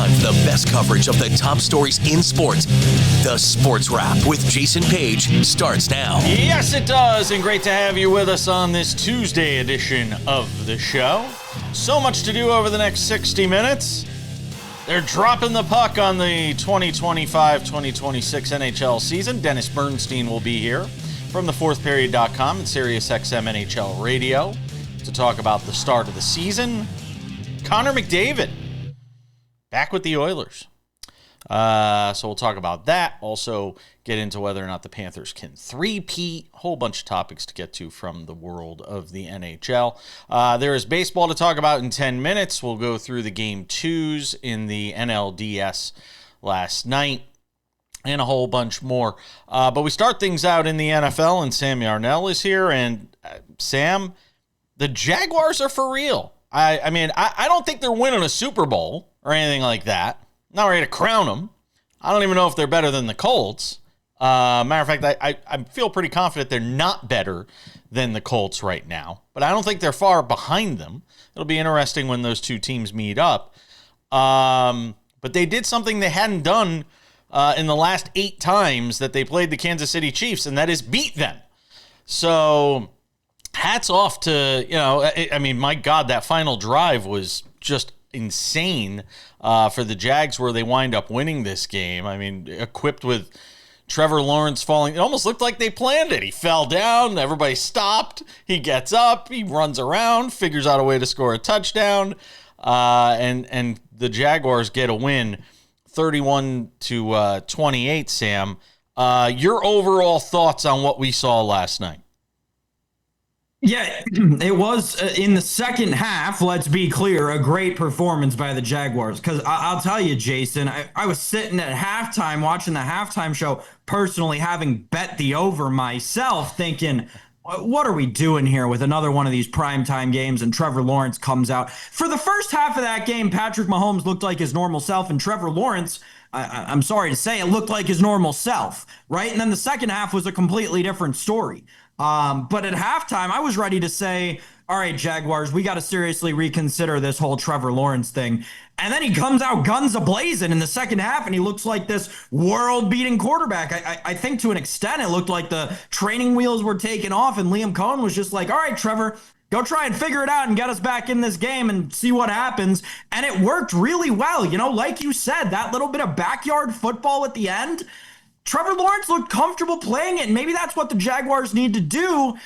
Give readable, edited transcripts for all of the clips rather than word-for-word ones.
the best coverage of the top stories in sports. The Sports Wrap with Jason Page starts now. Yes, it does, and great to have you with us on this Tuesday edition of the show. So much to do over the next 60 minutes. They're dropping the puck on the 2025-2026 NHL season. Dennis Bernstein will be here from the fourthperiod.com and SiriusXM NHL Radio to talk about the start of the season. Connor McDavid back with the Oilers. So we'll talk about that. Also get into whether or not the Panthers can three-peat. Whole bunch of topics to get to from the world of the NHL. There is baseball to talk about in 10 minutes. We'll go through the game twos in the NLDS last night and a whole bunch more. But we start things out in the NFL, and Sam Yarnell is here. And Sam, the Jaguars are for real. I mean, I don't think they're winning a Super Bowl or anything like that. Not ready to crown them. I don't even know if they're better than the Colts. Matter of fact, I feel pretty confident they're not better than the Colts right now. But I don't think they're far behind them. It'll be interesting when those two teams meet up. But they did something they hadn't done in the last 8 times that they played the Kansas City Chiefs, and that is beat them. So hats off to, I mean, my God, that final drive was just insane for the Jags, where they wind up winning this game. I mean, equipped with Trevor Lawrence falling. It almost looked like they planned it. He fell down. Everybody stopped. He gets up. He runs around, figures out a way to score a touchdown. And the Jaguars get a win 31-28, Sam. Your overall thoughts on what we saw last night? Yeah, it was in the second half, let's be clear, a great performance by the Jaguars. Because I'll tell you, Jason, I was sitting at halftime watching the halftime show, personally having bet the over myself, thinking, what are we doing here with another one of these primetime games? And Trevor Lawrence comes out. For the first half of that game, Patrick Mahomes looked like his normal self, and Trevor Lawrence, I'm sorry to say, it looked like his normal self, right? And then the second half was a completely different story. But at halftime, I was ready to say, all right, Jaguars, we got to seriously reconsider this whole Trevor Lawrence thing. And then he comes out guns a-blazing in the second half, and he looks like this world-beating quarterback. I think to an extent it looked like the training wheels were taken off, and Liam Cohen was just like, all right, Trevor, go try and figure it out and get us back in this game and see what happens. And it worked really well. Like you said, that little bit of backyard football at the end, Trevor Lawrence looked comfortable playing it, and maybe that's what the Jaguars need to do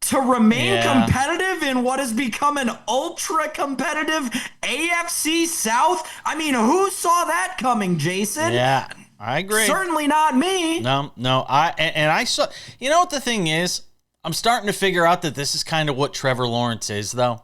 to remain competitive in what has become an ultra-competitive AFC South. I mean, who saw that coming, Jason? Yeah, I agree. Certainly not me. No, I saw. You know what the thing is? I'm starting to figure out that this is kind of what Trevor Lawrence is, though.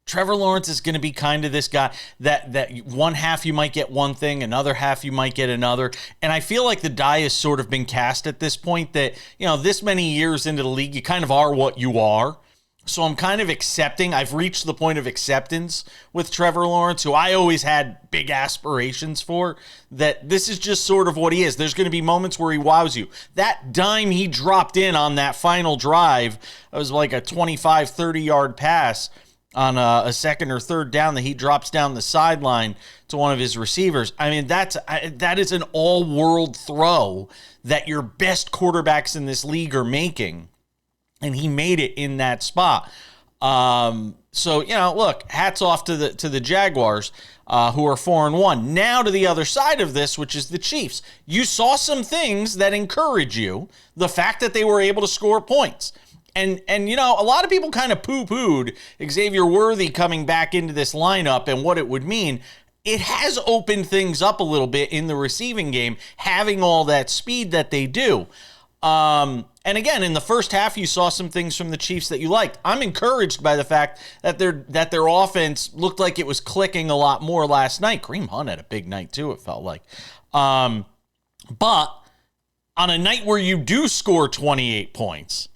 Trevor Lawrence is going to be kind of this guy that one half you might get one thing, another half you might get another. And I feel like the die has sort of been cast at this point that, this many years into the league, you kind of are what you are. So I'm kind of accepting. I've reached the point of acceptance with Trevor Lawrence, who I always had big aspirations for, that this is just sort of what he is. There's going to be moments where he wows you. That dime he dropped in on that final drive, it was like a 25, 30-yard pass on a second or third down that he drops down the sideline to one of his receivers. I mean, that is an all-world throw that your best quarterbacks in this league are making, and he made it in that spot. So, look, hats off to the Jaguars, who are 4-1. Now to the other side of this, which is the Chiefs. You saw some things that encourage you. The fact that they were able to score points. And a lot of people kind of poo-pooed Xavier Worthy coming back into this lineup and what it would mean. It has opened things up a little bit in the receiving game, having all that speed that they do. And again, in the first half, you saw some things from the Chiefs that you liked. I'm encouraged by the fact that their offense looked like it was clicking a lot more last night. Kareem Hunt had a big night too, it felt like. But on a night where you do score 28 points,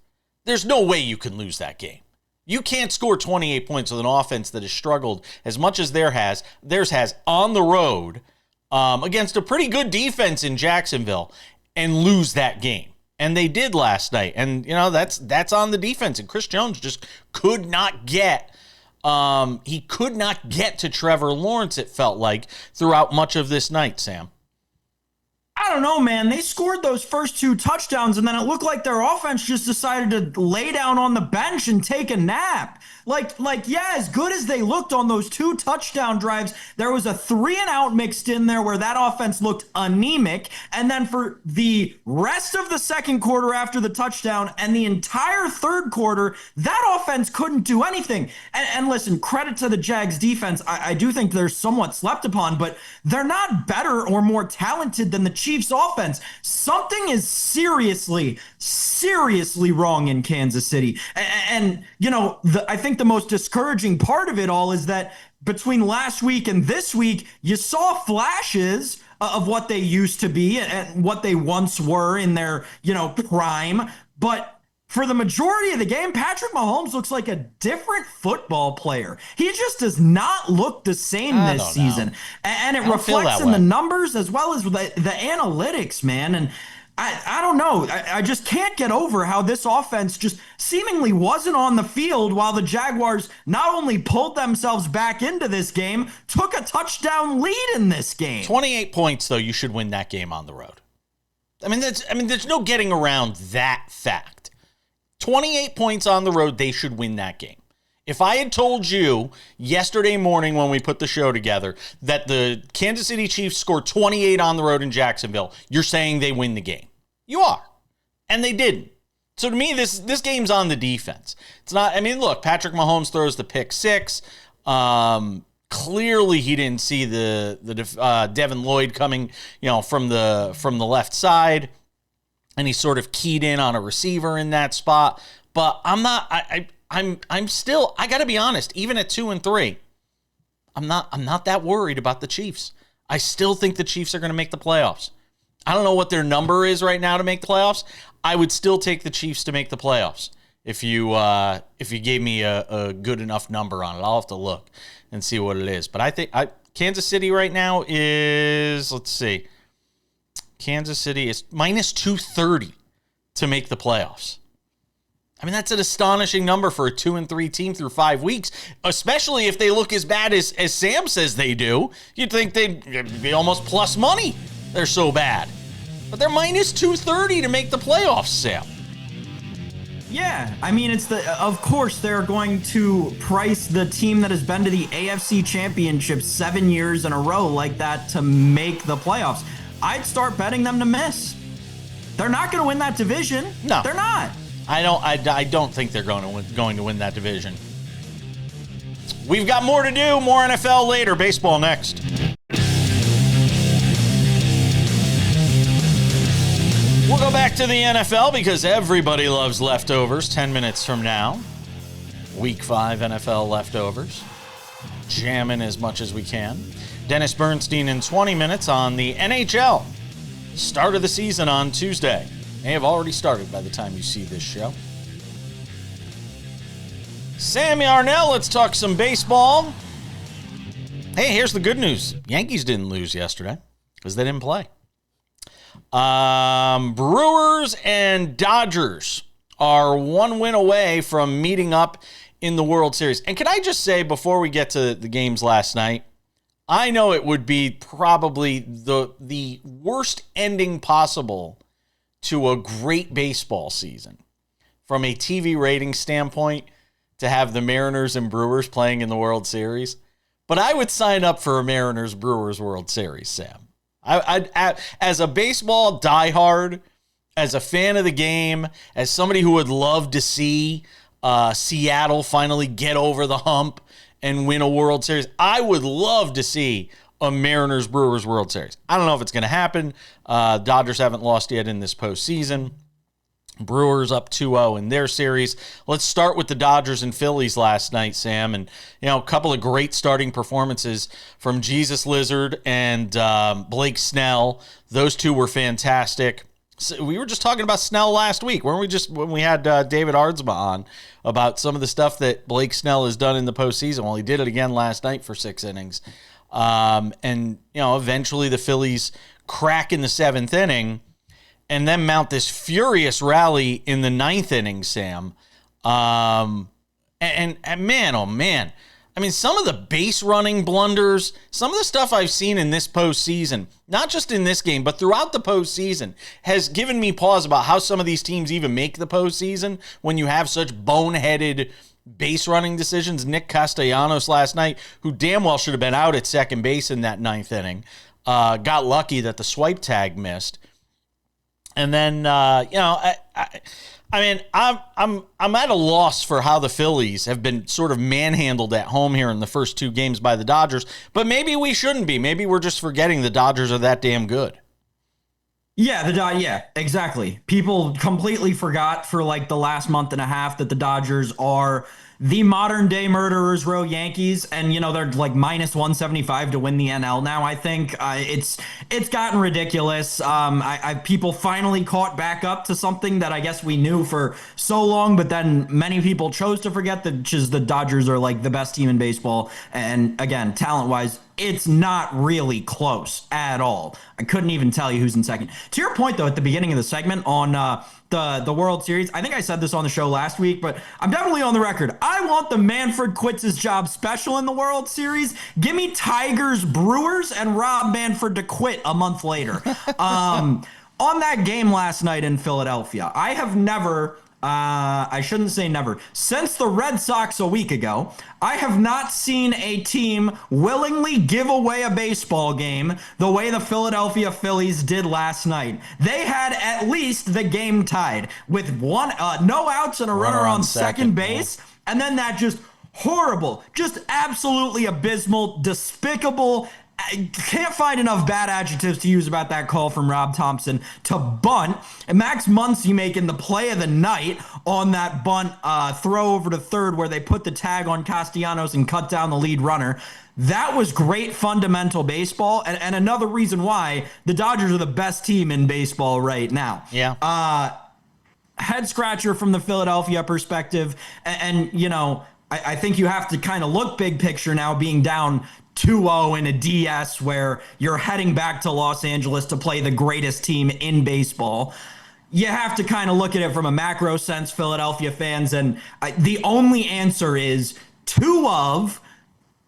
there's no way you can lose that game. You can't score 28 points with an offense that has struggled as much as theirs has on the road against a pretty good defense in Jacksonville and lose that game. And they did last night. And, that's on the defense. And Chris Jones just could not get He could not get to Trevor Lawrence, it felt like, throughout much of this night, Sam. I don't know, man. They scored those first 2 touchdowns, and then it looked like their offense just decided to lay down on the bench and take a nap. Yeah, as good as they looked on those 2 touchdown drives, there was a 3-and-out mixed in there where that offense looked anemic. And then for the rest of the second quarter after the touchdown and the entire third quarter, that offense couldn't do anything. And listen, credit to the Jags defense. I do think they're somewhat slept upon, but they're not better or more talented than the Chiefs offense. Something is seriously wrong in Kansas City. And you know, I think the most discouraging part of it all is that between last week and this week, you saw flashes of what they used to be and what they once were in their, prime. But for the majority of the game, Patrick Mahomes looks like a different football player. He just does not look the same this season. And it reflects in the numbers as well as the analytics, man. And I don't know. I just can't get over how this offense just seemingly wasn't on the field while the Jaguars not only pulled themselves back into this game, took a touchdown lead in this game. 28 points, though, you should win that game on the road. There's no getting around that fact. 28 points on the road, they should win that game. If I had told you yesterday morning when we put the show together that the Kansas City Chiefs scored 28 on the road in Jacksonville, you're saying they win the game. You are. And they didn't. So to me, this game's on the defense. It's not, look, Patrick Mahomes throws the pick 6. Clearly he didn't see the Devin Lloyd coming, from the left side. And he sort of keyed in on a receiver in that spot. But I'm still, I got to be honest, even at 2-3, I'm not that worried about the Chiefs. I still think the Chiefs are going to make the playoffs. I don't know what their number is right now to make the playoffs. I would still take the Chiefs to make the playoffs if you gave me a good enough number on it. I'll have to look and see what it is. But I think Kansas City right now is, let's see, Kansas City is minus 230 to make the playoffs. That's an astonishing number for a 2-3 team through 5 weeks, especially if they look as bad as Sam says they do. You'd think they'd be almost plus money. They're so bad. But they're minus 230 to make the playoffs, Sam. Yeah, of course they're going to price the team that has been to the AFC Championship 7 years in a row like that to make the playoffs. I'd start betting them to miss. They're not going to win that division. No. They're not. I don't think they're going to win that division. We've got more to do. More NFL later. Baseball next. We'll go back to the NFL because everybody loves leftovers 10 minutes from now. Week 5 NFL leftovers. Jamming as much as we can. Dennis Bernstein in 20 minutes on the NHL. Start of the season on Tuesday. May have already started by the time you see this show. Sammy Arnell, let's talk some baseball. Hey, here's the good news. Yankees didn't lose yesterday because they didn't play. Brewers and Dodgers are 1 win away from meeting up in the World Series. And can I just say, before we get to the games last night, I know it would be probably the worst ending possible to a great baseball season from a TV rating standpoint to have the Mariners and Brewers playing in the World Series. But I would sign up for a Mariners-Brewers World Series, Sam. I as a baseball diehard, as a fan of the game, as somebody who would love to see Seattle finally get over the hump and win a World Series, I would love to see a Mariners-Brewers World Series. I don't know if it's going to happen. Dodgers haven't lost yet in this postseason. Brewers up 2-0 in their series. Let's start with the Dodgers and Phillies last night, Sam. And, a couple of great starting performances from Jesus Lizard and Blake Snell. Those two were fantastic. So we were just talking about Snell last week, weren't we, just when we had David Ardsma on about some of the stuff that Blake Snell has done in the postseason. Well, he did it again last night for 6 innings. And eventually the Phillies crack in the 7th inning and then mount this furious rally in the 9th inning, Sam. And man, oh man, I mean, some of the base running blunders, some of the stuff I've seen in this postseason, not just in this game, but throughout the postseason, has given me pause about how some of these teams even make the postseason when you have such boneheaded base running decisions. Nick Castellanos last night, who damn well should have been out at second base in that ninth inning, got lucky that the swipe tag missed. And then, I mean, I'm at a loss for how the Phillies have been sort of manhandled at home here in the first two games by the Dodgers, but maybe we shouldn't be. Maybe we're just forgetting the Dodgers are that damn good. Yeah, exactly. People completely forgot for like the last month and a half that the Dodgers are the modern day murderers row Yankees, and they're like minus 175 to win the NL now. I think it's gotten ridiculous. People finally caught back up to something that I guess we knew for so long, but then many people chose to forget that just the Dodgers are like the best team in baseball, and again, talent wise, it's not really close at all. I couldn't even tell you who's in second. To your point, though, at the beginning of the segment on the World Series, I think I said this on the show last week, but I'm definitely on the record. I want the Manfred quits his job special in the World Series. Give me Tigers, Brewers, and Rob Manfred to quit a month later. On that game last night in Philadelphia, I have never... I shouldn't say never. Since the Red Sox a week ago, I have not seen a team willingly give away a baseball game the way the Philadelphia Phillies did last night. They had at least the game tied with no outs and a runner on second base. And then that just horrible, just absolutely abysmal, despicable. I can't find enough bad adjectives to use about that call from Rob Thompson to bunt. And Max Muncy making the play of the night on that bunt throw over to third where they put the tag on Castellanos and cut down the lead runner. That was great fundamental baseball, and another reason why the Dodgers are the best team in baseball right now. Yeah. Head scratcher from the Philadelphia perspective. And I think you have to kind of look big picture now, being down 2-0 in a DS where you're heading back to Los Angeles to play the greatest team in baseball. You have to kind of look at it from a macro sense, Philadelphia fans, and the only answer is two of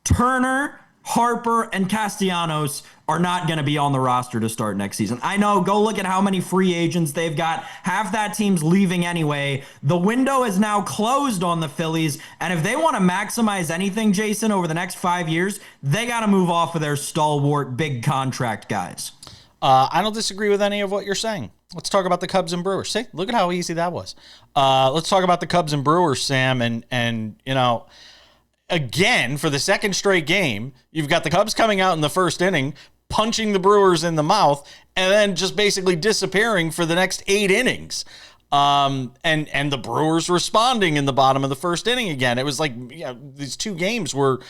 Turner, Harper, and Castellanos are not going to be on the roster to start next season. I know, go look at how many free agents they've got. Half that team's leaving anyway. The window is now closed on the Phillies, and if they want to maximize anything, Jason, over the next 5 years, they got to move off of their stalwart big contract guys. I don't disagree with any of what you're saying. Let's talk about the Cubs and Brewers. See, look at how easy that was. Let's talk about the Cubs and Brewers, Sam, and again, for the second straight game, you've got the Cubs coming out in the first inning, punching the Brewers in the mouth, and then just basically disappearing for the next 8 innings. And the Brewers responding in the bottom of the first inning again. It was like these two games were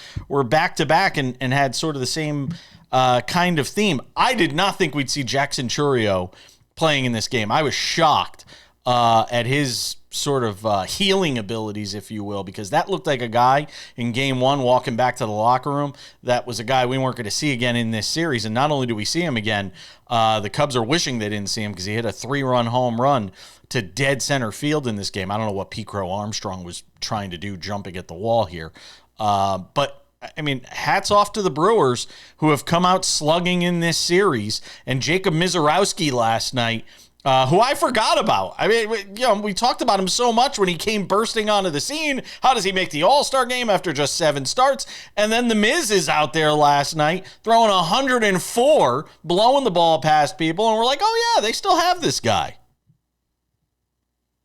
back to back and had sort of the same kind of theme. I did not think we'd see Jackson Chourio playing in this game. I was shocked at his sort of healing abilities, if you will, because that looked like a guy in game one walking back to the locker room. That was a guy we weren't going to see again in this series. And not only do we see him again, the Cubs are wishing they didn't see him because he hit a 3-run home run to dead center field in this game. I don't know what Pete Crow Armstrong was trying to do, jumping at the wall here. But I mean, hats off to the Brewers who have come out slugging in this series. And Jacob Mizorowski last night, who I forgot about. I mean, we talked about him so much when he came bursting onto the scene. How does he make the All-Star game after just 7 starts? And then the Miz is out there last night throwing 104, blowing the ball past people, and we're like, oh yeah, they still have this guy.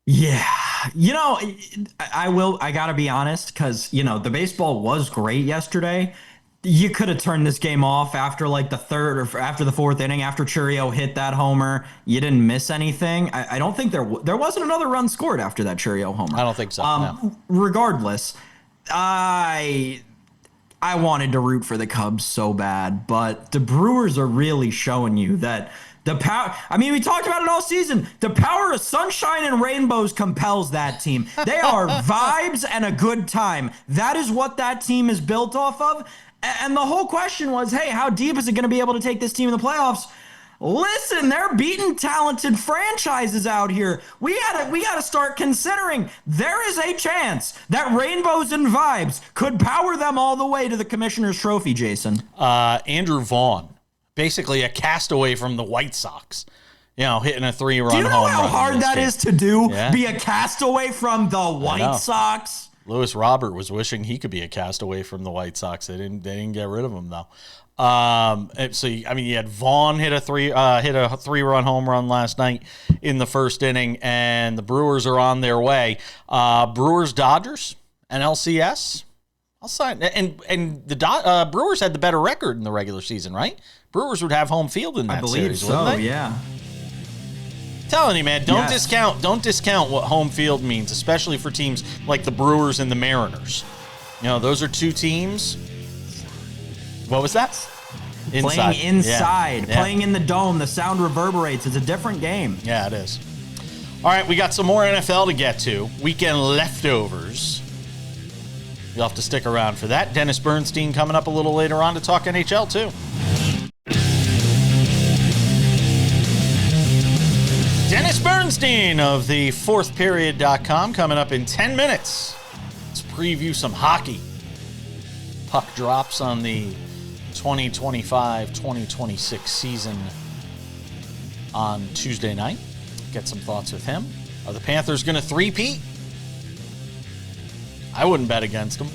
Yeah. I got to be honest, because, the baseball was great yesterday. You could have turned this game off after like the third or after the fourth inning, after Chourio hit that homer. You didn't miss anything. I don't think there wasn't another run scored after that Chourio homer. I don't think so. No. Regardless, I wanted to root for the Cubs so bad, but the Brewers are really showing you that the power. I mean, we talked about it all season. The power of sunshine and rainbows compels that team. They are vibes and a good time. That is what that team is built off of. And the whole question was, hey, how deep is it going to be able to take this team in the playoffs? listen, they're beating talented franchises out here. We gotta start considering there is a chance that Rainbows and Vibes could power them all the way to the Commissioner's Trophy, Jason. Andrew Vaughn, basically a castaway from the White Sox, hitting a 3-run home run. Do you know how hard that is to do? Yeah. Be a castaway from the White Sox? Lewis Robert was wishing he could be a castaway from the White Sox. They didn't get rid of him though. You had Vaughn hit a 3-run home run last night in the first inning, and the Brewers are on their way. Brewers Dodgers NLCS. I'll sign. And the Brewers had the better record in the regular season, right? Brewers would have home field in that series, wouldn't they? Yeah. Telling you, man, don't discount what home field means, especially for teams like the Brewers and the Mariners. Those are two teams. What was that? Playing inside, Yeah. playing in the dome, the sound reverberates. It's a different game. Yeah, it is. All right, we got some more NFL to get to. Weekend leftovers. You'll have to stick around for that. Dennis Bernstein coming up a little later on to talk NHL too. Dennis Bernstein of the fourthperiod.com coming up in 10 minutes. Let's preview some hockey. Puck drops on the 2025-2026 season on Tuesday night. Get some thoughts with him. Are the Panthers going to three-peat? I wouldn't bet against them.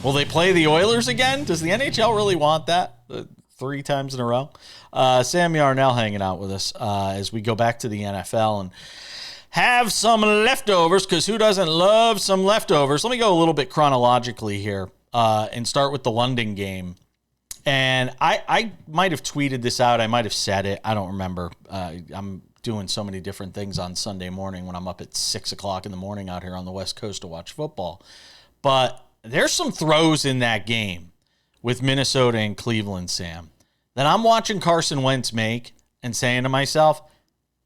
Will they play the Oilers again? Does the NHL really want that? 3 times in a row? Sam Yarnell hanging out with us as we go back to the NFL and have some leftovers, because who doesn't love some leftovers? Let me go a little bit chronologically here and start with the London game. And I might have tweeted this out. I might have said it. I don't remember. I'm doing so many different things on Sunday morning when I'm up at 6 o'clock in the morning out here on the West Coast to watch football. But there's some throws in that game with Minnesota and Cleveland, Sam, that I'm watching Carson Wentz make and saying to myself,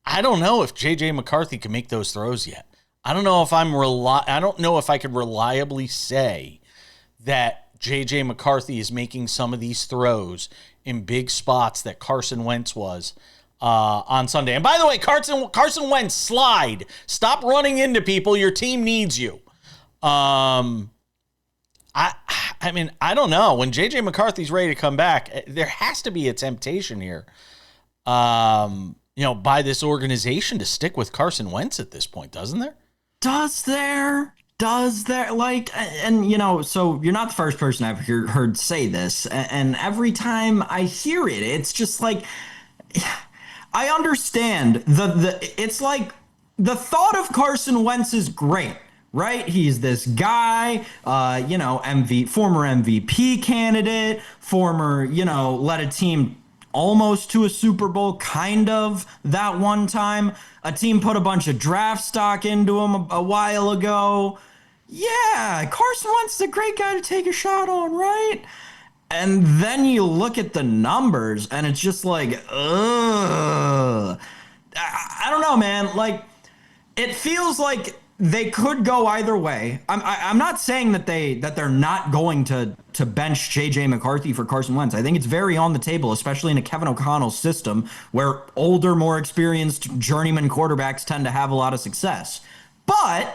I don't know if JJ McCarthy can make those throws yet. I don't know if I don't know if I could reliably say that JJ McCarthy is making some of these throws in big spots that Carson Wentz was on Sunday. And by the way, Carson Wentz, slide. Stop running into people. Your team needs you. I mean, I don't know. When JJ McCarthy's ready to come back, there has to be a temptation here, by this organization to stick with Carson Wentz at this point, doesn't there? Does there? Like, and so you're not the first person I've heard say this, and every time I hear it, it's just like, I understand it's like the thought of Carson Wentz is great. Right? He's this guy, former MVP candidate, led a team almost to a Super Bowl, kind of, that one time. A team put a bunch of draft stock into him a while ago. Yeah, Carson Wentz is a great guy to take a shot on, right? And then you look at the numbers, and it's just like, ugh. I don't know, man. Like, it feels like they could go either way. I'm not saying that they're not going to bench JJ McCarthy for Carson Wentz. I think it's very on the table, especially in a Kevin O'Connell system where older, more experienced journeyman quarterbacks tend to have a lot of success. But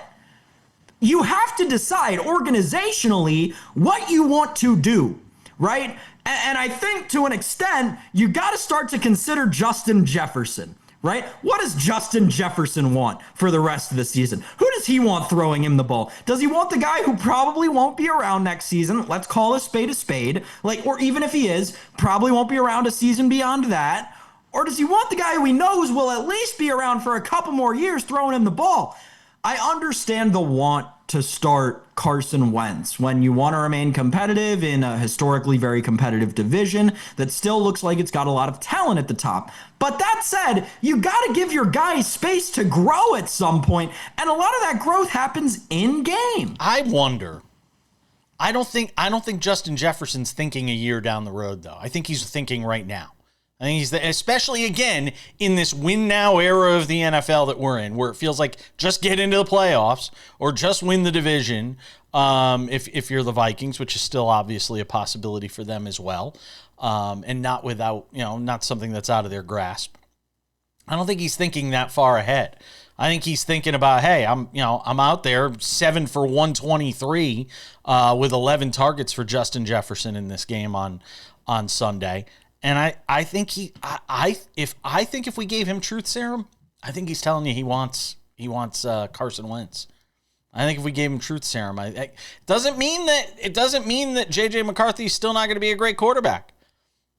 you have to decide organizationally what you want to do, right? And I think to an extent, you got to start to consider Justin Jefferson. Right? What does Justin Jefferson want for the rest of the season? Who does he want throwing him the ball? Does he want the guy who probably won't be around next season? Let's call a spade. Like, or even if he is, probably won't be around a season beyond that. Or does he want the guy who he knows will at least be around for a couple more years throwing him the ball? I understand the want to start Carson Wentz when you want to remain competitive in a historically very competitive division that still looks like it's got a lot of talent at the top. But that said, you got to give your guys space to grow at some point, and a lot of that growth happens in game. I wonder. I don't think Justin Jefferson's thinking a year down the road, though. I think he's thinking right now. I think he's especially again in this win now era of the NFL that we're in, where it feels like just get into the playoffs or just win the division. If you're the Vikings, which is still obviously a possibility for them as well, and not without, not something that's out of their grasp. I don't think he's thinking that far ahead. I think he's thinking about, hey, I'm out there 7 for 123 with 11 targets for Justin Jefferson in this game on Sunday. And I think if we gave him truth serum, I think he's telling you he wants Carson Wentz. I think if we gave him truth serum, it doesn't mean that JJ McCarthy is still not going to be a great quarterback.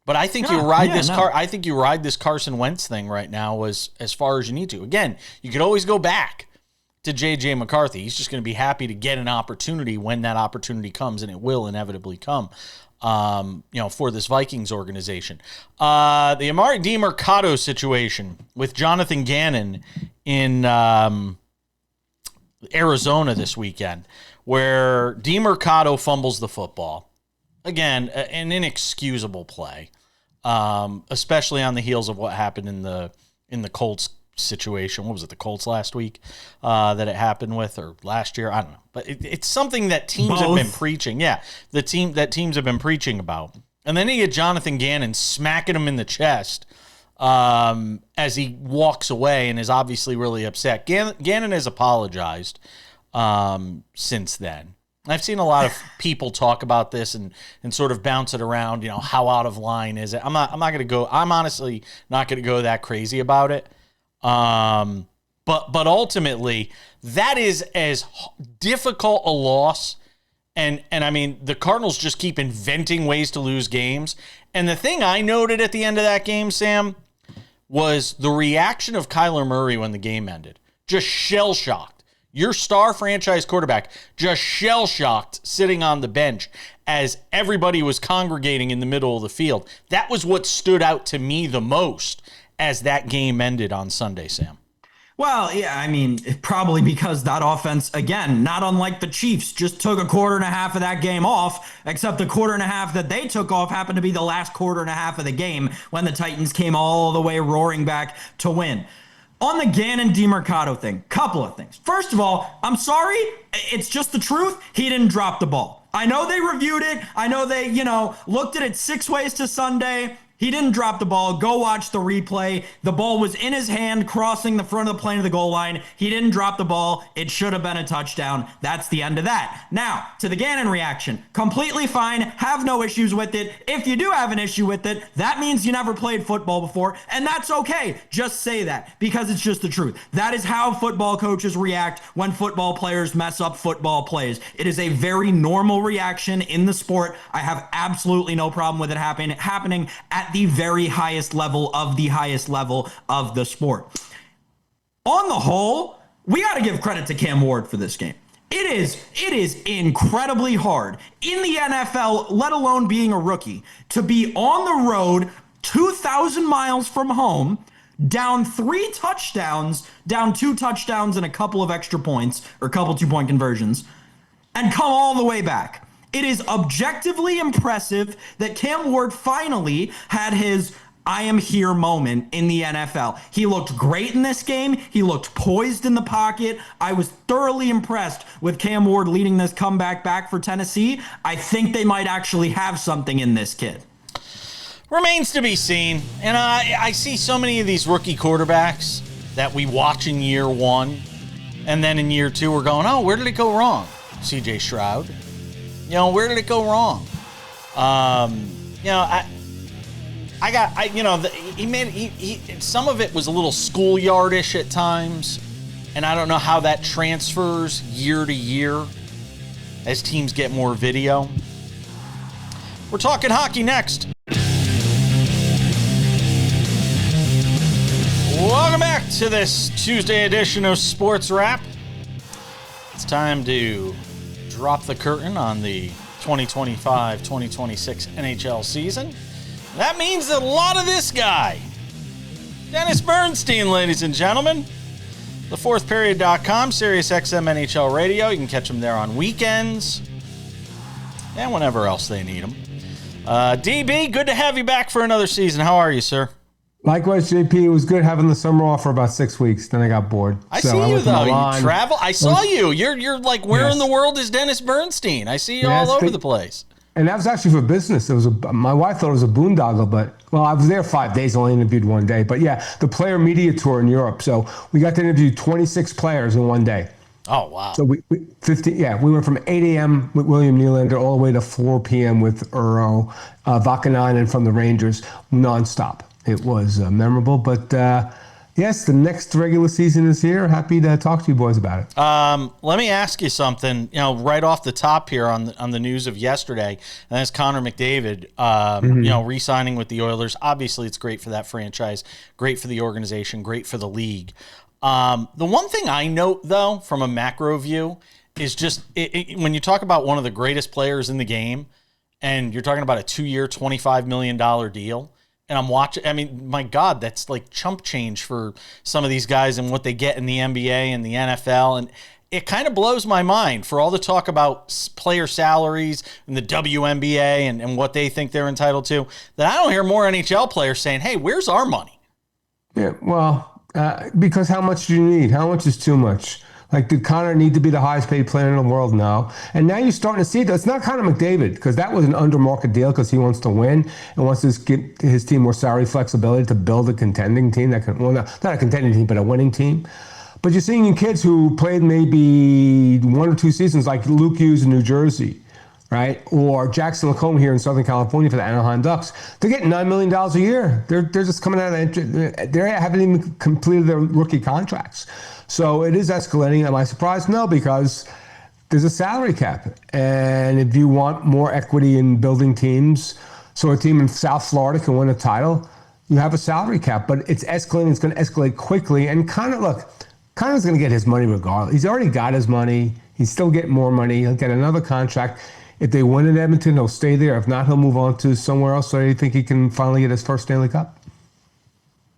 But I think you ride I think you ride this Carson Wentz thing right now as far as you need to. Again, you could always go back to JJ McCarthy. He's just going to be happy to get an opportunity when that opportunity comes, and it will inevitably come. For this Vikings organization. The Amari DiMercato situation with Jonathan Gannon in Arizona this weekend, where DiMercato fumbles the football. Again, an inexcusable play, especially on the heels of what happened in the Colts situation. What was it, the Colts last week that it happened with, or last year? I don't know. But it's something that teams have been preaching. Yeah, teams have been preaching about. And then you get Jonathan Gannon smacking him in the chest as he walks away and is obviously really upset. Gannon has apologized since then. I've seen a lot of people talk about this and sort of bounce it around, how out of line is it? I'm honestly not going to go that crazy about it. But ultimately, that is as difficult a loss. And I mean, the Cardinals just keep inventing ways to lose games. And the thing I noted at the end of that game, Sam, was the reaction of Kyler Murray when the game ended. Just shell-shocked. Your star franchise quarterback just shell-shocked sitting on the bench as everybody was congregating in the middle of the field. That was what stood out to me the most as that game ended on Sunday, Sam. Well, yeah, I mean, probably because that offense, again, not unlike the Chiefs, just took a quarter and a half of that game off, except the quarter and a half that they took off happened to be the last quarter and a half of the game when the Titans came all the way roaring back to win. On the Gannon DiMercato thing, couple of things. First of all, I'm sorry, it's just the truth. He didn't drop the ball. I know they reviewed it. I know they, looked at it 6 ways to Sunday. He didn't drop the ball. Go watch the replay. The ball was in his hand crossing the front of the plane of the goal line. He didn't drop the ball. It should have been a touchdown. That's the end of that. Now, to the Gannon reaction. Completely fine. Have no issues with it. If you do have an issue with it, that means you never played football before, and that's okay. Just say that because it's just the truth. That is how football coaches react when football players mess up football plays. It is a very normal reaction in the sport. I have absolutely no problem with it happening at the very highest level of the highest level of the sport. On the whole, we got to give credit to Cam Ward for this game. It is incredibly hard in the NFL, let alone being a rookie, to be on the road 2,000 miles from home, down 3 touchdowns, down 2 touchdowns and a couple of extra points, or a couple 2-point conversions, and come all the way back. It is objectively impressive that Cam Ward finally had his I am here moment in the NFL. He looked great in this game. He looked poised in the pocket. I was thoroughly impressed with Cam Ward leading this comeback back for Tennessee. I think they might actually have something in this kid. Remains to be seen. And I see so many of these rookie quarterbacks that we watch in year 1, and then in year 2 we're going, oh, where did it go wrong? CJ Stroud. Where did it go wrong? Some of it was a little schoolyardish at times, and I don't know how that transfers year to year as teams get more video. We're talking hockey next. Welcome back to this Tuesday edition of Sports Wrap. It's time to drop the curtain on the 2025-2026 NHL season. That means a lot of this guy, Dennis Bernstein, ladies and gentlemen. TheFourthPeriod.com, SiriusXM NHL Radio. You can catch him there on weekends and whenever else they need him. DB, good to have you back for another season. How are you, sir? Likewise, JP. It was good having the summer off for about 6 weeks. Then I got bored. I see you, though. You travel. I saw you. You're like, where in the world is Dennis Bernstein? I see you all over the place. And that was actually for business. My wife thought it was a boondoggle, but, well, I was there 5 days, only interviewed one day. But, yeah, the player media tour in Europe. So we got to interview 26 players in one day. Oh, wow. So we went from 8 a.m. with William Nylander all the way to 4 p.m. with Urho, Vakanainen from the Rangers, nonstop. It was memorable, but yes, the next regular season is here. Happy to talk to you boys about it. Let me ask you something. Right off the top here on the news of yesterday, and that's Connor McDavid. Re-signing with the Oilers. Obviously, it's great for that franchise, great for the organization, great for the league. The one thing I note, though, from a macro view, is just when you talk about one of the greatest players in the game, and you're talking about a 2-year, $25 million deal. And I'm watching, I mean, my God, that's like chump change for some of these guys and what they get in the NBA and the NFL. And it kind of blows my mind for all the talk about player salaries and the WNBA and what they think they're entitled to, that I don't hear more NHL players saying, hey, where's our money? Yeah, well, because how much do you need? How much is too much? Like, did Connor need to be the highest paid player in the world? No. And now you're starting to see it. It's not Connor McDavid, because that was an under-market deal because he wants to win and wants to give his team more salary flexibility to build a contending team. Not a contending team, but a winning team. But you're seeing kids who played maybe 1 or 2 seasons, like Luke Hughes in New Jersey, right? Or Jackson Lacombe here in Southern California for the Anaheim Ducks. They're getting $9 million a year. They're just coming out of they haven't even completed their rookie contracts. So it is escalating. Am I surprised? No, because there's a salary cap. And if you want more equity in building teams, so a team in South Florida can win a title, you have a salary cap. But it's escalating. It's going to escalate quickly. And Connor's going to get his money regardless. He's already got his money. He's still getting more money. He'll get another contract. If they win in Edmonton, he'll stay there. If not, he'll move on to somewhere else. So I think he can finally get his first Stanley Cup.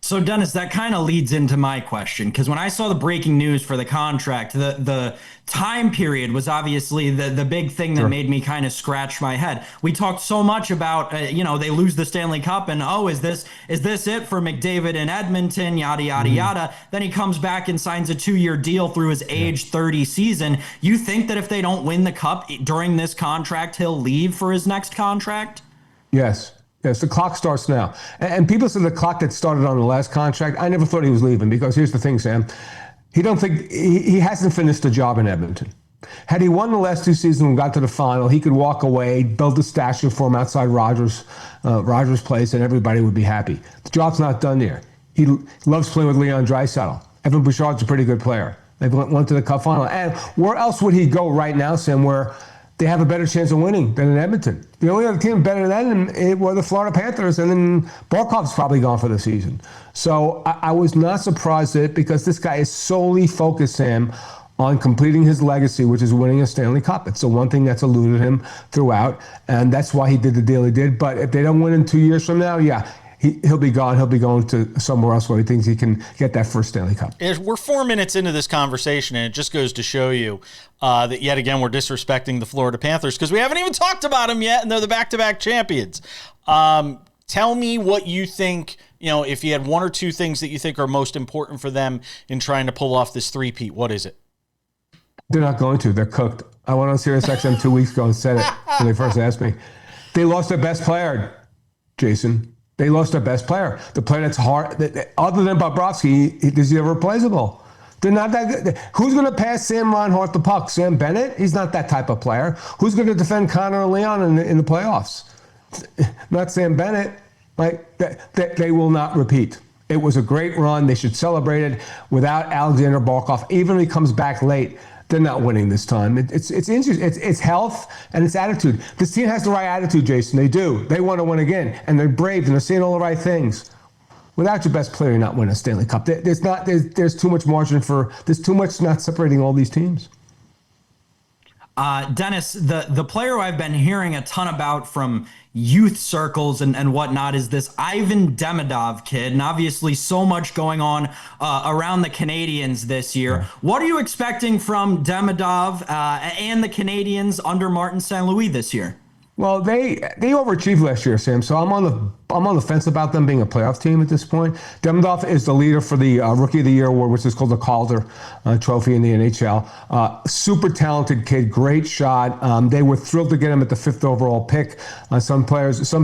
So, Dennis, that kind of leads into my question, because when I saw the breaking news for the contract, the time period was obviously the big thing that made me kind of scratch my head. We talked so much about, they lose the Stanley Cup and, is this it for McDavid in Edmonton, yada, yada, yada. Then he comes back and signs a 2-year deal through his age 30 season. You think that if they don't win the Cup during this contract, he'll leave for his next contract? Yes. Yes, the clock starts now. And people said the clock that started on the last contract, I never thought he was leaving, because here's the thing, Sam. He hasn't finished the job in Edmonton. Had he won the last 2 seasons and got to the final, he could walk away, build a statue for him outside Rogers Place, and everybody would be happy. The job's not done there. He loves playing with Leon Draisaitl. Evan Bouchard's a pretty good player. They went to the Cup final. And where else would he go right now, Sam, where they have a better chance of winning than in Edmonton? The only other team better than them were the Florida Panthers, and then Barkov's probably gone for the season. So I was not surprised at it, because this guy is solely focused, Sam, on completing his legacy, which is winning a Stanley Cup. It's the one thing that's eluded him throughout, and that's why he did the deal he did. But if they don't win in 2 years from now, he'll be gone. He'll be going to somewhere else where he thinks he can get that first Stanley Cup. We're 4 minutes into this conversation, and it just goes to show you that yet again we're disrespecting the Florida Panthers, because we haven't even talked about them yet, and they're the back-to-back champions. Tell me what you think, if you had 1 or 2 things that you think are most important for them in trying to pull off this three-peat, what is it? They're not going to. They're cooked. I went on SiriusXM 2 weeks ago and said it when they first asked me. They lost their best player, Jason. They lost their best player. The player that's hard, other than Bobrovsky, is he irreplaceable? They're not that good. Who's going to pass Sam Reinhart the puck? Sam Bennett? He's not that type of player. Who's going to defend Connor and Leon in the playoffs? Not Sam Bennett. Like, they will not repeat. It was a great run. They should celebrate it without Alexander Barkov. Even if he comes back late, they're not winning this time. It's interesting. It's health and it's attitude. This team has the right attitude, Jason. They do. They want to win again, and they're brave and they're saying all the right things. Without your best player, you're not winning a Stanley Cup. There's too much margin there's too much not separating all these teams. Dennis, the player I've been hearing a ton about from youth circles and whatnot is this Ivan Demidov kid, and obviously so much going on around the Canadians this year. Yeah. What are you expecting from Demidov and the Canadians under Martin St. Louis this year? Well, they overachieved last year, Sam. So I'm on the fence about them being a playoff team at this point. Demidov is the leader for the Rookie of the Year award, which is called the Calder Trophy in the NHL. Super talented kid, great shot. They were thrilled to get him at the 5th overall pick. Some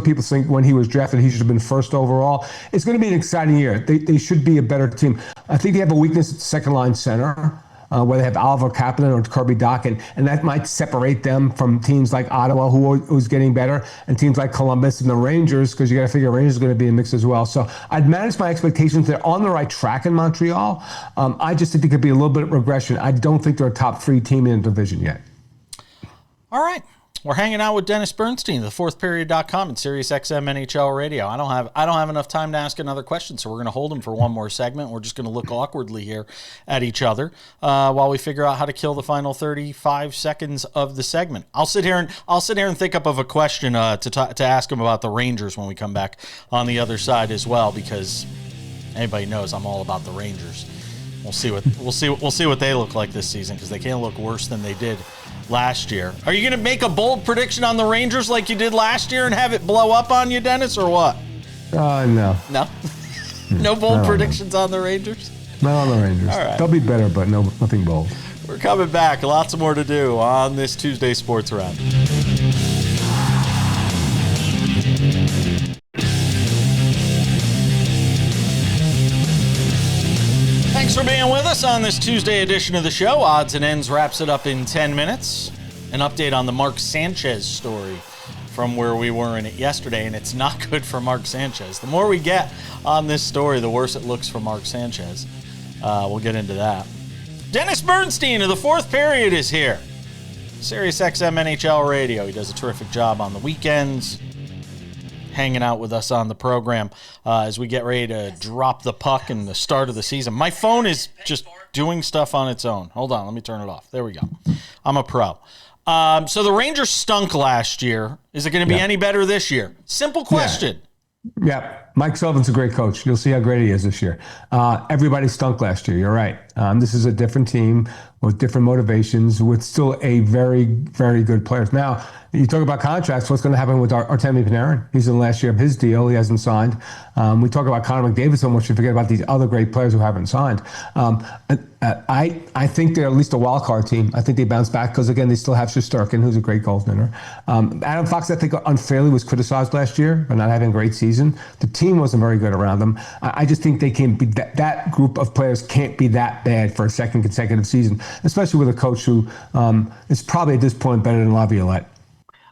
people think when he was drafted, he should have been 1st overall. It's going to be an exciting year. They should be a better team. I think they have a weakness at second line center. Where they have Oliver Kapanen or Kirby Dach, and that might separate them from teams like Ottawa, who's getting better, and teams like Columbus and the Rangers, because you got to figure Rangers are going to be in a mix as well. So I'd manage my expectations. They're on the right track in Montreal. I just think there could be a little bit of regression. I don't think they're a top 3 team in the division yet. All right. We're hanging out with Dennis Bernstein, the fourthperiod.com and SiriusXM NHL Radio. I don't have enough time to ask another question, so we're going to hold him for one more segment. We're just going to look awkwardly here at each other while we figure out how to kill the final 35 seconds of the segment. I'll sit here and think up of a question to ask him about the Rangers when we come back on the other side as well, because anybody knows I'm all about the Rangers. We'll see what they look like this season, because they can't look worse than they did last year. Are you going to make a bold prediction on the Rangers like you did last year and have it blow up on you, Dennis, or what? No. No? No bold predictions on the Rangers? Not on the Rangers. All right. They'll be better, but nothing bold. We're coming back. Lots more to do on this Tuesday Sports Wrap. Thanks for being with us on this Tuesday edition of the show. Odds and Ends wraps it up in 10 minutes. An update on the Mark Sanchez story from where we were in it yesterday, and it's not good for Mark Sanchez. The more we get on this story, the worse it looks for Mark Sanchez. We'll get into that. Dennis Bernstein of the Fourth Period is here. SiriusXM NHL Radio. He does a terrific job on the weekends, hanging out with us on the program as we get ready to drop the puck in the start of the season. My phone is just doing stuff on its own. Hold on, let me turn it off. There we go. I'm a pro. So the Rangers stunk last year. Is it going to be any better this year? Simple question. Yeah. Mike Sullivan's a great coach. You'll see how great he is this year. Everybody stunk last year. You're right. This is a different team with different motivations, with still a very, very good players. Now, you talk about contracts. What's going to happen with Artemi Panarin? He's in the last year of his deal. He hasn't signed. We talk about Connor McDavid so much, we forget about these other great players who haven't signed. I think they're at least a wild card team. I think they bounce back because, again, they still have Shesterkin, who's a great goaltender. Adam Fox, I think, unfairly was criticized last year for not having a great season. The team wasn't very good around them. I just think they can't be that group of players can't be that bad for a second consecutive season, especially with a coach who is probably at this point better than Laviolette.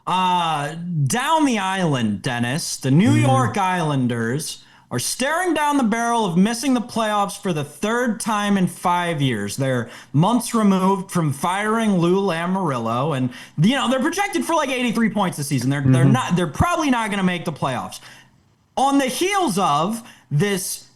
Down the island, Dennis, the New York Islanders are staring down the barrel of missing the playoffs for the 3rd time in 5 years. They're months removed from firing Lou Lamoriello, and they're projected for like 83 points this season. They're probably not going to make the playoffs. On the heels of this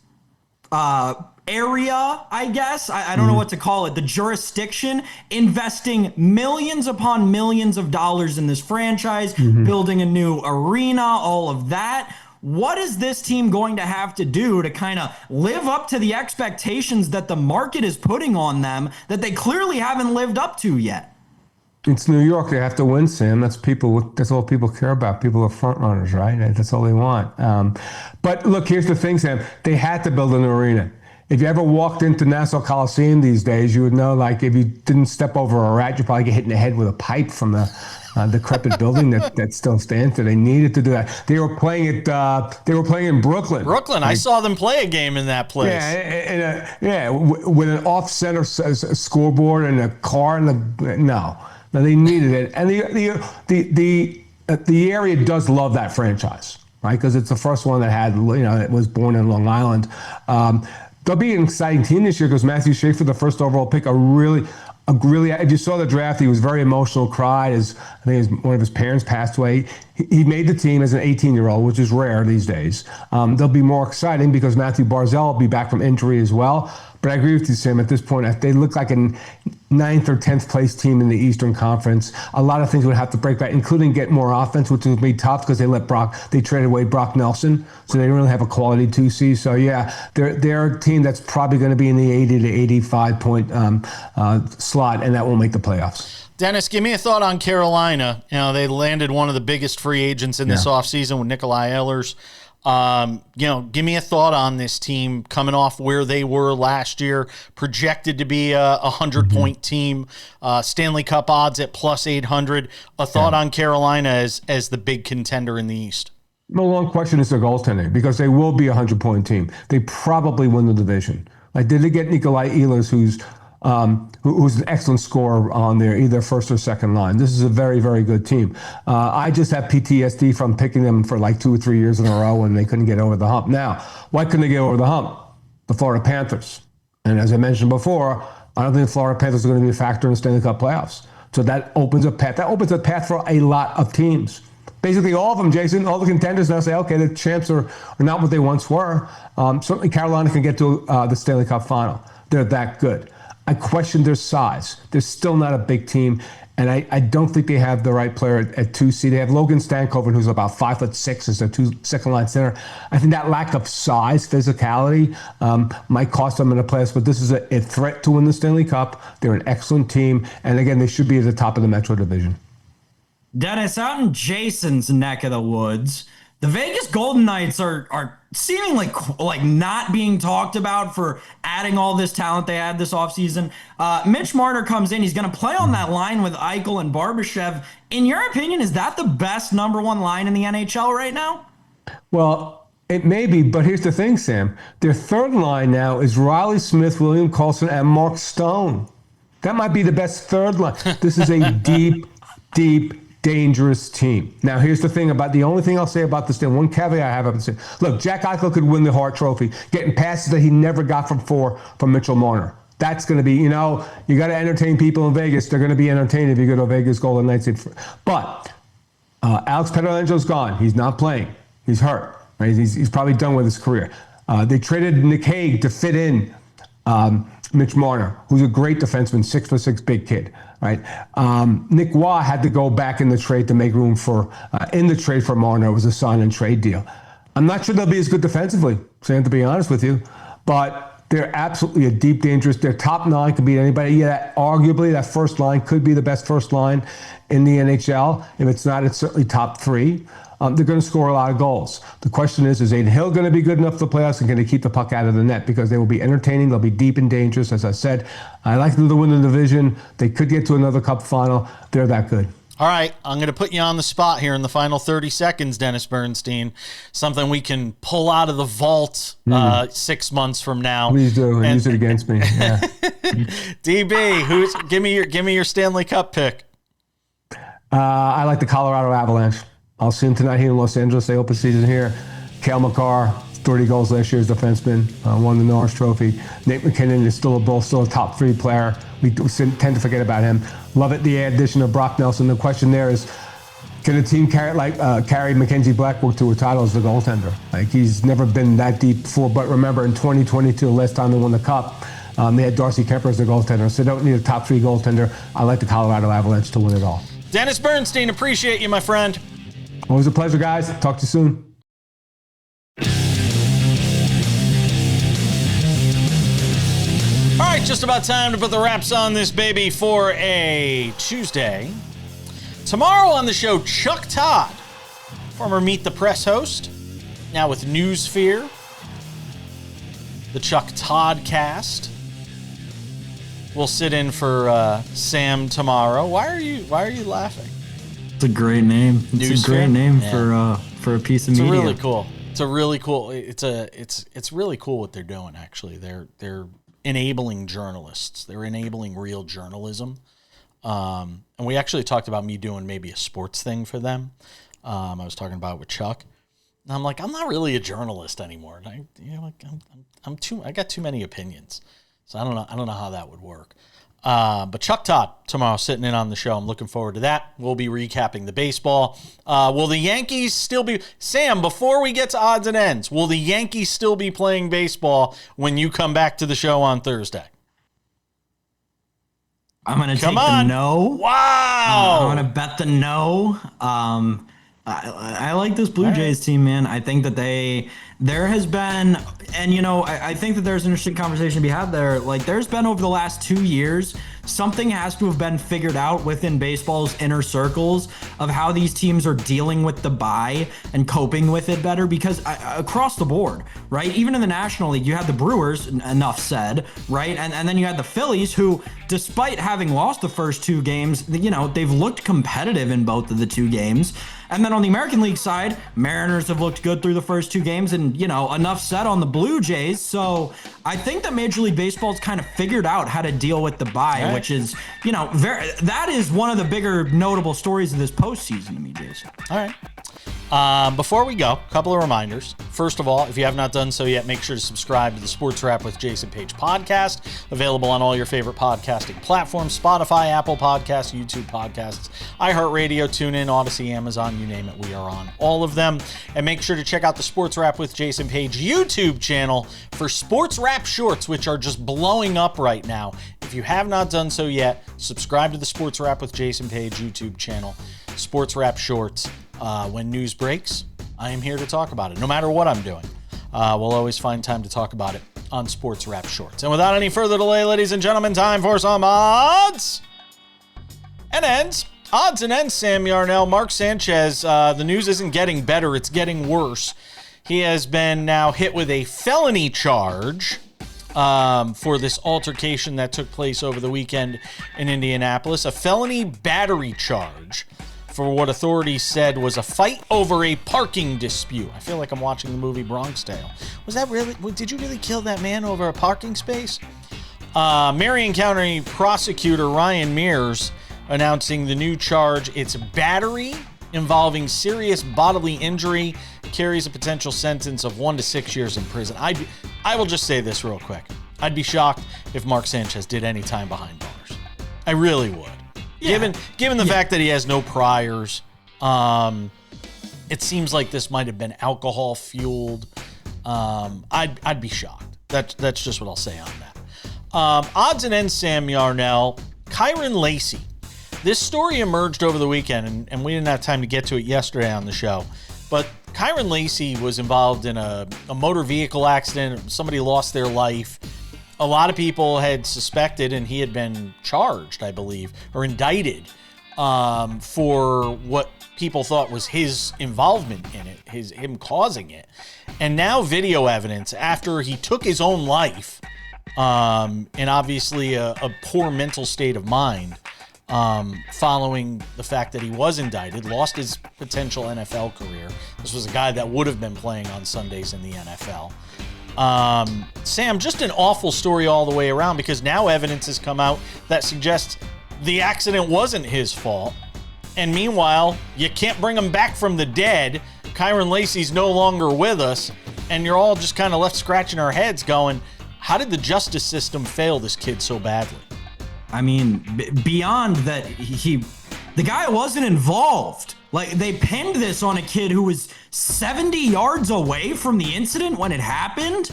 area, I guess, I don't know what to call it, the jurisdiction, investing millions upon millions of dollars in this franchise, building a new arena, all of that. What is this team going to have to do to kind of live up to the expectations that the market is putting on them that they clearly haven't lived up to yet? It's New York. They have to win, Sam. That's all people care about. People are front runners, right? That's all they want. But look, here's the thing, Sam. They had to build an arena. If you ever walked into Nassau Coliseum these days, you would know, like, if you didn't step over a rat, you'd probably get hit in the head with a pipe from the decrepit building that still stands there. They needed to do that. They were playing in Brooklyn. I saw them play a game in that place. Yeah, with an off-center scoreboard and a car. No, they needed it. And the area does love that franchise, right? Because it's the first one that had, it was born in Long Island. They'll be an exciting team this year because Matthew Schaefer, the first overall pick, if you saw the draft, he was very emotional, cried as I think one of his parents passed away. He made the team as an 18-year-old, which is rare these days. They'll be more exciting because Matthew Barzal will be back from injury as well. But I agree with you, Sam. At this point, they look like a 9th or 10th place team in the Eastern Conference. A lot of things would have to break back, including get more offense, which would be tough because they traded away Brock Nelson, so they don't really have a quality 2C. So yeah, they're a team that's probably going to be in the 80 to 85 point slot, and that will make the playoffs. Dennis, give me a thought on Carolina. You know, they landed one of the biggest free agents in this offseason with Nikolai Ehlers. You know, give me a thought on this team coming off where they were last year, projected to be a 100-point team, Stanley Cup odds at plus 800. A thought on Carolina as the big contender in the East. No long question is their goaltending, because they will be a 100-point team. They probably win the division. Like, did they get Nikolai Ehlers, who's an excellent scorer on their either first or second line? This is a very, very good team. I just have PTSD from picking them for like 2 or 3 years in a row when they couldn't get over the hump. Now, why couldn't they get over the hump? The Florida Panthers. And as I mentioned before, I don't think the Florida Panthers are going to be a factor in the Stanley Cup playoffs. So that opens a path. That opens a path for a lot of teams. Basically, all of them, Jason, all the contenders now say, okay, the champs are not what they once were. Certainly, Carolina can get to the Stanley Cup final. They're that good. I question their size. They're still not a big team, and I don't think they have the right player at 2C. They have Logan Stankoven, who's about 5'6", as their second-line center. I think that lack of size, physicality, might cost them in the playoffs, but this is a threat to win the Stanley Cup. They're an excellent team, and again, they should be at the top of the Metro Division. Dennis, out in Jason's neck of the woods, the Vegas Golden Knights are seemingly like not being talked about for adding all this talent they had this offseason. Mitch Marner comes in. He's going to play on that line with Eichel and Barbashev. In your opinion, is that the best number one line in the NHL right now? Well, it may be, but here's the thing, Sam. Their third line now is Riley Smith, William Karlsson, and Mark Stone. That might be the best third line. This is a deep, dangerous team. Now, here's the thing about the only thing I'll say about this thing. One caveat I have up to say. Look, Jack Eichel could win the Hart Trophy, getting passes that he never got from Mitchell Marner. That's going to be, you got to entertain people in Vegas. They're going to be entertained if you go to Vegas Golden Knights. But Alex Pietrangelo gone. He's not playing. He's hurt. Right? He's probably done with his career. They traded Nick Hague to fit in Mitch Marner, who's a great defenseman, 6'6" big kid. Right, Nick Waugh had to go back in the trade to make room for Marner. It was a sign and trade deal. I'm not sure they'll be as good defensively, Sam, to be honest with you, but they're absolutely a deep, dangerous. Their top nine could beat anybody. Yeah, arguably that first line could be the best first line in the NHL. If it's not, it's certainly top three. They're going to score a lot of goals. The question is Aiden Hill going to be good enough for the playoffs and can they keep the puck out of the net? Because they will be entertaining. They'll be deep and dangerous. As I said, I like them to win the division. They could get to another cup final. They're that good. All right, I'm going to put you on the spot here in the final 30 seconds, Dennis Bernstein. Something we can pull out of the vault 6 months from now. Please do, and use it against me. Yeah. DB, give me your Stanley Cup pick. I like the Colorado Avalanche. I'll see him tonight here in Los Angeles. They open season here. Cale Makar, 30 goals last year as defenseman, won the Norris Trophy. Nate McKinnon is still a top three player. We tend to forget about him. Love it, the addition of Brock Nelson. The question there is, can a team carry Mackenzie Blackwood to a title as the goaltender? Like, he's never been that deep before. But remember, in 2022, last time they won the Cup, they had Darcy Kemper as the goaltender. So they don't need a top three goaltender. I like the Colorado Avalanche to win it all. Dennis Bernstein, appreciate you, my friend. Always a pleasure, guys. Talk to you soon. All right, just about time to put the wraps on this baby for a Tuesday. Tomorrow on the show, Chuck Todd, former Meet the Press host, now with Newsphere, the Chuck Todd cast. We'll sit in for Sam tomorrow. Why are you laughing? It's a great name. It's a great name for a piece of media. It's really cool. It's really cool what they're doing. Actually, they're enabling journalists. They're enabling real journalism. And we actually talked about me doing maybe a sports thing for them. I was talking about it with Chuck. And I'm like, I'm not really a journalist anymore. And I got too many opinions. So I don't know how that would work. But Chuck Todd tomorrow sitting in on the show. I'm looking forward to that. We'll be recapping the baseball. Will the Yankees still be... Sam, before we get to odds and ends, will the Yankees still be playing baseball when you come back to the show on Thursday? I'm going to take the no. Wow. I'm going to bet the no. I like this Blue Jays team, man. I think that there has been, and I think that there's an interesting conversation to be had there. Like, there's been over the last 2 years something has to have been figured out within baseball's inner circles of how these teams are dealing with the bye and coping with it better, because across the board, right? Even in the National League, you had the Brewers, enough said, right? And then you had the Phillies, who, despite having lost the first 2 games, they've looked competitive in both of the 2 games. And then on the American League side, Mariners have looked good through the first 2 games, and, enough said on the Blue Jays. So I think that Major League Baseball's kind of figured out how to deal with the bye, right, which is, that is one of the bigger notable stories of this postseason to me, Jason. All right. Before we go, a couple of reminders. First of all, if you have not done so yet, make sure to subscribe to the Sports Wrap with Jason Page podcast, available on all your favorite podcasting platforms: Spotify, Apple Podcasts, YouTube Podcasts, iHeartRadio, TuneIn, Odyssey, Amazon, you name it, we are on all of them. And make sure to check out the Sports Wrap with Jason Page YouTube channel for Sports Wrap shorts, which are just blowing up right now. If you have not done so yet, subscribe to the Sports Wrap with Jason Page YouTube channel, Sports Wrap shorts. When news breaks, I am here to talk about it, no matter what I'm doing. We'll always find time to talk about it on Sports Wrap Shorts. And without any further delay, ladies and gentlemen, time for some odds and ends. Odds and ends, Sam Yarnell. Mark Sanchez, the news isn't getting better, it's getting worse. He has been now hit with a felony charge for this altercation that took place over the weekend in Indianapolis. A felony battery charge for what authorities said was a fight over a parking dispute. I feel like I'm watching the movie Bronx Tale. Was that really? Did you really kill that man over a parking space? Marion County prosecutor Ryan Mears announcing the new charge. It's battery involving serious bodily injury, carries a potential sentence of 1 to 6 years in prison. I will just say this real quick. I'd be shocked if Mark Sanchez did any time behind bars. I really would. Yeah. Given the fact that he has no priors, it seems like this might have been alcohol fueled. I'd be shocked. That's just what I'll say on that. Odds and ends, Sam Yarnell. Kyron Lacey. This story emerged over the weekend, and we didn't have time to get to it yesterday on the show. But Kyron Lacey was involved in a motor vehicle accident. Somebody lost their life. A lot of people had suspected, and he had been charged, I believe, or indicted for what people thought was his involvement in it, him causing it. And now video evidence, after he took his own life, and obviously a poor mental state of mind, following the fact that he was indicted, lost his potential NFL career. This was a guy that would have been playing on Sundays in the NFL. Sam, just an awful story all the way around, because now evidence has come out that suggests the accident wasn't his fault. And meanwhile, you can't bring him back from the dead. Kyron Lacey's no longer with us. And you're all just kind of left scratching our heads going, how did the justice system fail this kid so badly? I mean, beyond that, the guy wasn't involved. Like, they pinned this on a kid who was 70 yards away from the incident when it happened.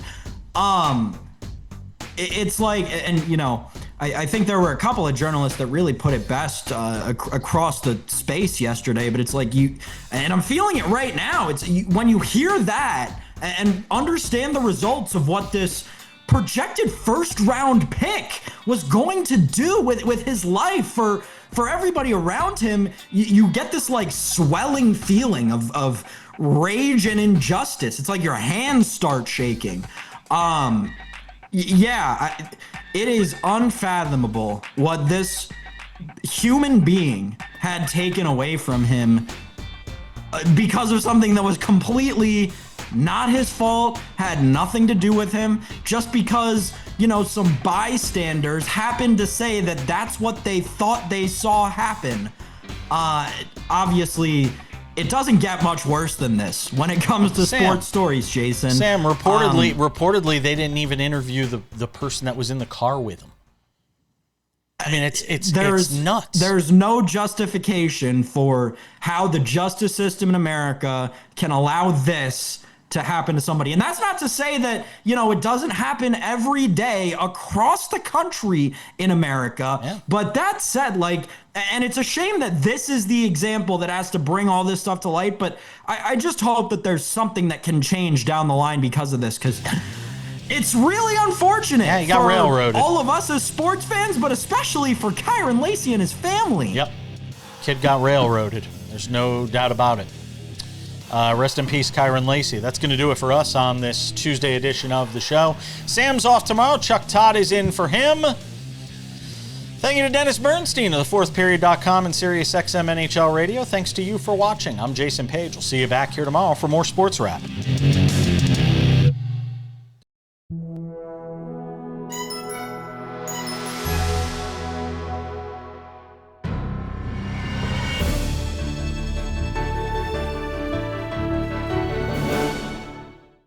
It's like, and I think there were a couple of journalists that really put it best across the space yesterday, but it's like and I'm feeling it right now. It's when you hear that and understand the results of what this projected first round pick was going to do with his life for everybody around him, you get this like swelling feeling of rage and injustice. It's like your hands start shaking. It is unfathomable what this human being had taken away from him because of something that was completely not his fault, had nothing to do with him, just because, some bystanders happened to say that that's what they thought they saw happen. Obviously, it doesn't get much worse than this when it comes to sports stories, Jason. Sam, reportedly, they didn't even interview the person that was in the car with him. I mean, it's nuts. There's no justification for how the justice system in America can allow this to happen to somebody. And that's not to say that, it doesn't happen every day across the country in America. Yeah. But that said, and it's a shame that this is the example that has to bring all this stuff to light. But I just hope that there's something that can change down the line because of this. Because It's really unfortunate. Yeah, he got for railroaded. all of us as sports fans, but especially for Kyron Lacey and his family. Yep. Kid got railroaded. There's no doubt about it. Rest in peace, Kyron Lacey. That's going to do it for us on this Tuesday edition of the show. Sam's off tomorrow. Chuck Todd is in for him. Thank you to Dennis Bernstein of thefourthperiod.com and SiriusXM NHL Radio. Thanks to you for watching. I'm Jason Page. We'll see you back here tomorrow for more Sports Wrap.